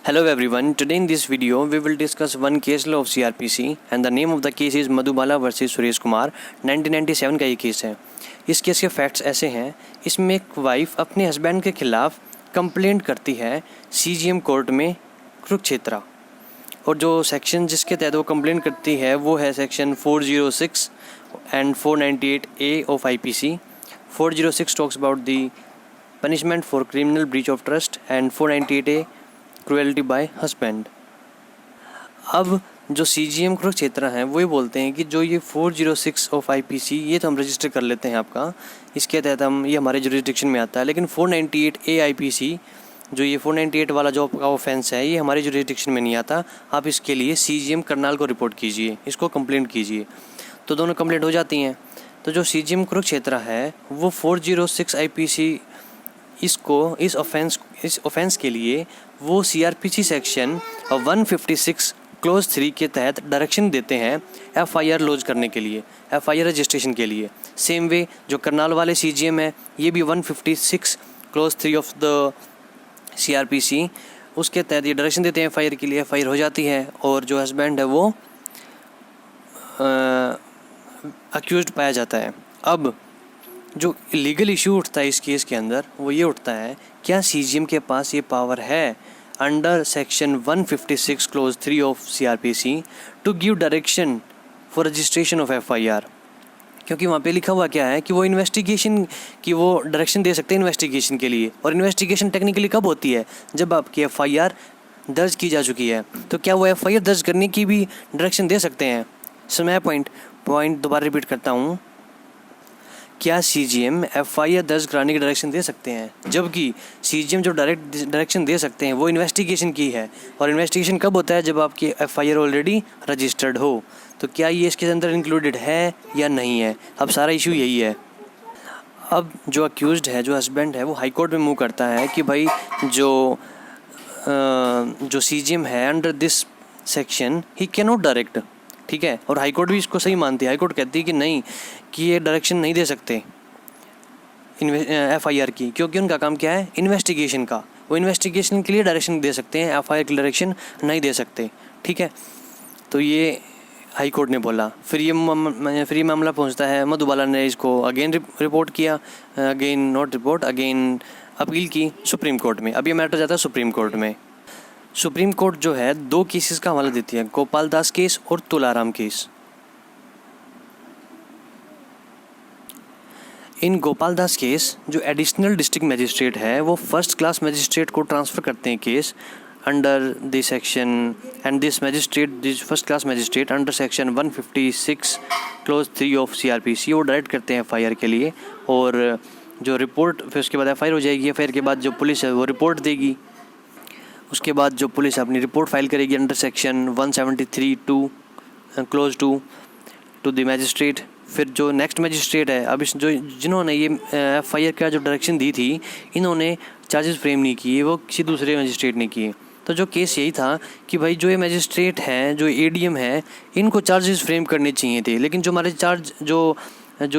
Hello everyone, today in this video we will discuss one case law of CRPC and the name of the case is Madhubala versus Suresh Kumar. 1997 का ये case है। इस case के facts ऐसे हैं, इसमें एक वाइफ अपने हस्बैंड के खिलाफ कंप्लेंट करती है CGM कोर्ट में कुरुक्षेत्र, और जो सेक्शन जिसके तहत वो कंप्लेंट करती है वो है section 406 and 498A of IPC। 406 talks about the punishment for criminal breach of trust and 498A cruelty bye husband. अब जो CGM कुरुक्षेत्र हैं वो ये बोलते हैं कि जो ये 406 ऑफ IPC ये तो हम रजिस्टर कर लेते हैं आपका, इसके तहत हम ये हमारे जुरिस्डिक्शन में आता है, लेकिन 498A IPC जो ये 498 वाला जो आपका ऑफेंस है ये हमारे जुरिस्डिक्शन में नहीं आता। आप इसके लिए CGM करनाल को रिपोर्ट कीजिए, इसको कंप्लेंट कीजिए। तो दोनों कंप्लेंट हो जाती हैं। तो जो CGM कुरुक्षेत्र है वो 406 IPC इस ऑफेंस के लिए वो CRPC सेक्शन 156 क्लोज 3 के तहत डायरेक्शन देते हैं FIR लॉन्च करने के लिए, FIR रजिस्ट्रेशन के लिए। सेम वे जो करनाल वाले CGM है ये भी 156 क्लोज 3 ऑफ द CRPC उसके तहत ये डायरेक्शन देते हैं FIR के लिए। FIR हो जाती है और जो हस्बैंड है वो अक्यूज्ड पाया जाता है। अब जो लीगल इशू उठता है इस केस के अंदर वो ये उठता है, क्या CGM के पास ये पावर है under section 156 clause 3 of CRPC to give direction for registration of FIR। क्योंकि वहाँ पे लिखा हुआ क्या है कि वो इन्वेस्टिगेशन की वो डायरेक्शन दे सकते हैं इन्वेस्टिगेशन के लिए, और इन्वेस्टिगेशन टेक्निकली कब होती है, जब आपकी FIR दर्ज की जा चुकी है। तो क्या वो FIR दर्ज करने की भी डायरेक्शन दे सकते हैं। सो मैं पॉइंट दोबारा रिपीट करता हूँ, क्या CGM FIR दर्ज कराने की डायरेक्शन दे सकते हैं, जबकि CGM जो डायरेक्शन दे सकते हैं वो इन्वेस्टिगेशन की है, और इन्वेस्टिगेशन कब होता है, जब आपकी FIR ऑलरेडी रजिस्टर्ड हो। तो क्या ये इसके अंदर इंक्लूडेड है या नहीं है, अब सारा इशू यही है। अब जो अक्यूज्ड है, जो हस्बैंड है, वो हाई कोर्ट में मूव करता है कि भाई जो CGM है under this section he can not direct, ठीक है। और हाई कोर्ट भी इसको सही मानती है। हाई कोर्ट कहती है कि नहीं, कि ये डायरेक्शन नहीं दे सकते FIR की, क्योंकि उनका काम क्या है, इन्वेस्टिगेशन का। वो इन्वेस्टिगेशन के लिए डायरेक्शन दे सकते हैं, FIR की डायरेक्शन नहीं दे सकते, ठीक है। तो ये हाई कोर्ट ने बोला। फिर ये मामला पहुंचता है, मधुबाला ने इसको अगेन रिपोर्ट किया, अगेन अपील की सुप्रीम कोर्ट में। अब ये मैटर जाता है सुप्रीम कोर्ट में। सुप्रीम कोर्ट जो है 2 केसेस का हवाला देती है, गोपाल दास केस और तुलाराम केस। इन गोपाल दास केस जो एडिशनल डिस्ट्रिक्ट मजिस्ट्रेट है वो फर्स्ट क्लास मजिस्ट्रेट को ट्रांसफ़र करते हैं case under this section, and this first class magistrate under section 156 clause 3 of CRPC वो डायरेक्ट करते हैं FIR के लिए। और जो रिपोर्ट फिर उसके बाद FIR हो जाएगी। FIR के बाद जो पुलिस है वो रिपोर्ट देगी। उसके बाद जो पुलिस अपनी रिपोर्ट फाइल करेगी under section 173(2) clause 2 to the magistrate. फिर जो नेक्स्ट मैजिस्ट्रेट है, अब जिन्होंने ये FIR का जो डायरेक्शन दी थी, इन्होंने चार्जेस फ्रेम नहीं किए, वो किसी दूसरे मैजिस्ट्रेट ने किए। तो जो केस यही था कि भाई जो ये मैजिस्ट्रेट हैं, जो ADM है, इनको चार्जेस फ्रेम करने चाहिए थे, लेकिन जो हमारे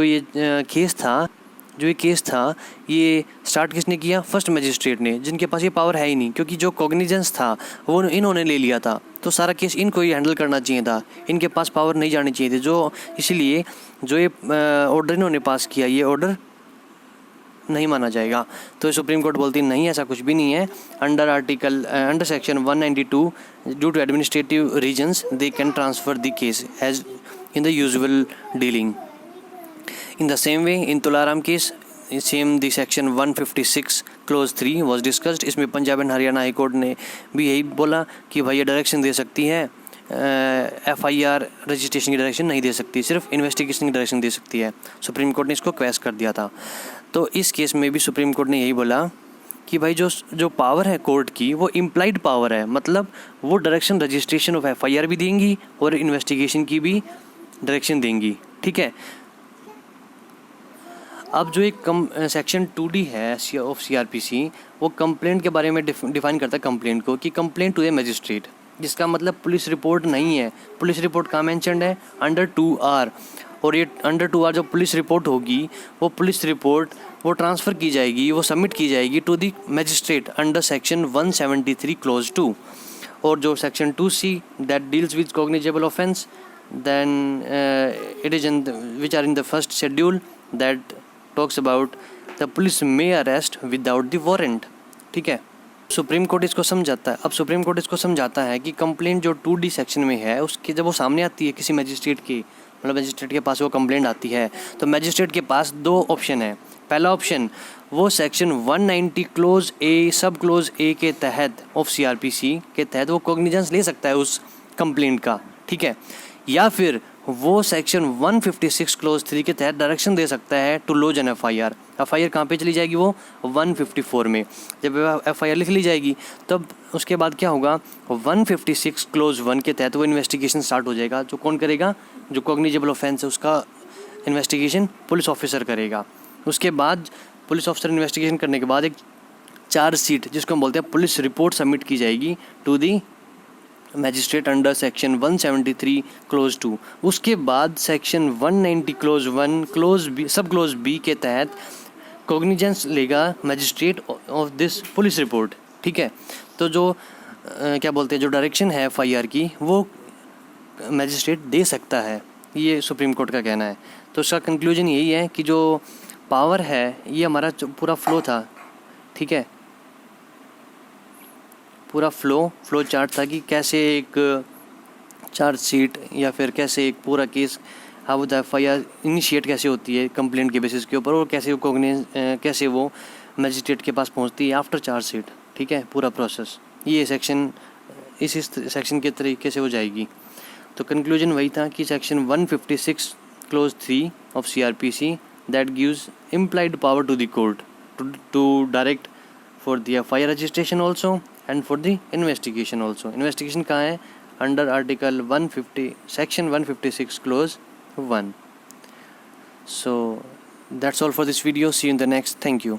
ये केस था ये स्टार्ट किसने किया, फर्स्ट मैजिस्ट्रेट ने, जिनके पास ये पावर है ही नहीं, क्योंकि जो कॉग्निजेंस था वो इन्होंने ले लिया था। तो सारा केस इनको ही हैंडल करना चाहिए था, इनके पास पावर नहीं जानी चाहिए थी। इसीलिए जो ये ऑर्डर इन्होंने पास किया, ये ऑर्डर नहीं माना जाएगा। तो सुप्रीम कोर्ट बोलती नहीं, ऐसा कुछ भी नहीं है। Under section 192 due to administrative reasons they can transfer the case as in the usual dealing. In the same way, in Tularam case, the section 156 clause 3 was discussed। इसमें Punjab and Haryana high court ने भी यही बोला कि भाई ये direction दे सकती है, FIR रजिस्ट्रेशन की डायरेक्शन नहीं दे सकती, सिर्फ इन्वेस्टिगेशन की डायरेक्शन दे सकती है। सुप्रीम कोर्ट ने इसको क्वेश कर दिया था। तो इस केस में भी सुप्रीम कोर्ट ने यही बोला कि भाई जो पावर है कोर्ट की वो इम्प्लाइड पावर है, मतलब वो डायरेक्शन रजिस्ट्रेशन ऑफ FIR भी देंगी और इन्वेस्टिगेशन की भी डायरेक्शन देंगी, ठीक है। अब जो एक सेक्शन 2D है ऑफ CRPC वो कंप्लेंट के बारे में डिफाइन करता है कंप्लेंट को, कि कंप्लेंट टू ए मजिस्ट्रेट, जिसका मतलब पुलिस रिपोर्ट नहीं है। पुलिस रिपोर्ट कहाँ मेंशन्ड है, अंडर 2R और ये अंडर 2R जो पुलिस रिपोर्ट होगी वो पुलिस रिपोर्ट वो ट्रांसफ़र की जाएगी, वो सबमिट की जाएगी to the magistrate under section 173 clause 2। और जो section 2C that deals with cognizable offence then it is in which are in the first schedule that talks about the police may arrest without the warrant। ठीक है, supreme court इसको समझाता है। अब supreme court इसको समझाता है कि कंप्लेंट जो 2D सेक्शन में है उसकी जब वो सामने आती है किसी मैजिस्ट्रेट की, मतलब मैजिस्ट्रेट के पास वो कंप्लेंट आती है, तो मैजिस्ट्रेट के पास दो ऑप्शन है। पहला ऑप्शन वो सेक्शन 190 क्लोज ए सब क्लोज ए के तहत ऑफ CRPC के तहत वो कॉग्निजेंस ले सकता है उस कंप्लेंट का, ठीक है, या फिर वो सेक्शन 156 क्लोज 3 के तहत डायरेक्शन दे सकता है to lodge an FIR। FIR कहाँ पे चली जाएगी, वो 154 में। जब FIR लिख ली जाएगी तब उसके बाद क्या होगा, 156 क्लोज 1 के तहत वो इन्वेस्टिगेशन स्टार्ट हो जाएगा। जो कौन करेगा, जो कॉग्निजेबल ऑफेंस है उसका इन्वेस्टिगेशन पुलिस ऑफिसर करेगा। उसके बाद पुलिस ऑफिसर इन्वेस्टिगेशन करने के बाद एक चार्जशीट जिसको हम बोलते हैं पुलिस रिपोर्ट सबमिट की जाएगी to the magistrate under section 173 clause 2। उसके बाद section 190 clause 1 clause B sub clause B के तहत कॉग्निजेंस लेगा magistrate of this police report, ठीक है। तो जो क्या बोलते हैं जो डायरेक्शन है FIR की वो मैजिस्ट्रेट दे सकता है, ये सुप्रीम कोर्ट का कहना है। तो उसका कंक्लूजन यही है कि जो पावर है ये हमारा पूरा फ्लो था, ठीक है, पूरा फ्लो चार्ट था कि कैसे एक चार्जशीट या फिर कैसे एक पूरा case how the FIR initiate कैसे होती है कंप्लेंट के बेसिस के ऊपर, और कैसे वो मैजिस्ट्रेट के पास पहुंचती है आफ्टर चार्जशीट, ठीक है, पूरा प्रोसेस। ये सेक्शन इस सेक्शन के तरीके से हो जाएगी। तो कंक्लूजन वही था कि section 156 clause 3 of CRPC that gives implied power to the court to direct for the FIR registration also and for the investigation also। investigation कहाँ है, under article 150 section 156 clause 1। so that's all for this video, see you in the next, thank you।